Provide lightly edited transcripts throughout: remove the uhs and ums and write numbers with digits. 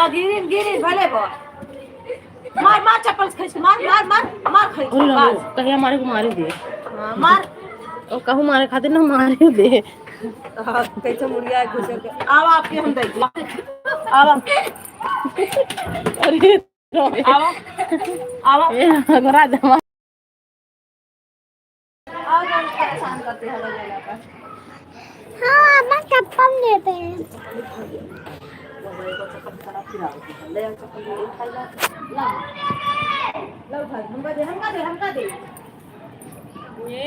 गिरिन गिरिन भले बो मार मार चप्पल से खींच मार मार मार मार खींच बस कहीं हमारे को मार दे मार और कहूँ मारे खातिर ना मार दे कैसे मुड़िया घुस के अब आपके हम देंगे अब अरे अब घरा दे और परेशान करते हैं लोग पर हाँ मैं चप्पल देते हैं ले चप्पल उठाई ला लो हमका दे ये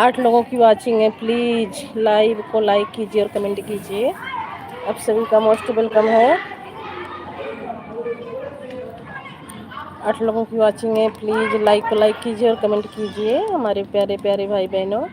आठ लोगों की वाचिंग है, प्लीज लाइव को लाइक कीजिए और कमेंट कीजिए। आप सभी का मोस्ट वेलकम है। 8 लोगों की वाचिंग है, प्लीज लाइक को लाइक कीजिए और कमेंट कीजिए हमारे प्यारे प्यारे भाई बहनों।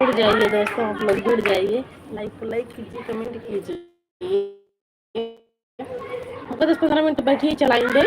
जुड़ जाइए दोस्तों, आप लोग जुड़ जाइए, लाइक कीजिए, कमेंट कीजिए। हमको 10-15 मिनट बैठिए, चलाएंगे।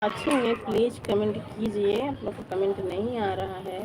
अच्छे हैं, प्लीज कमेंट कीजिए, आप लोग को कमेंट नहीं आ रहा है।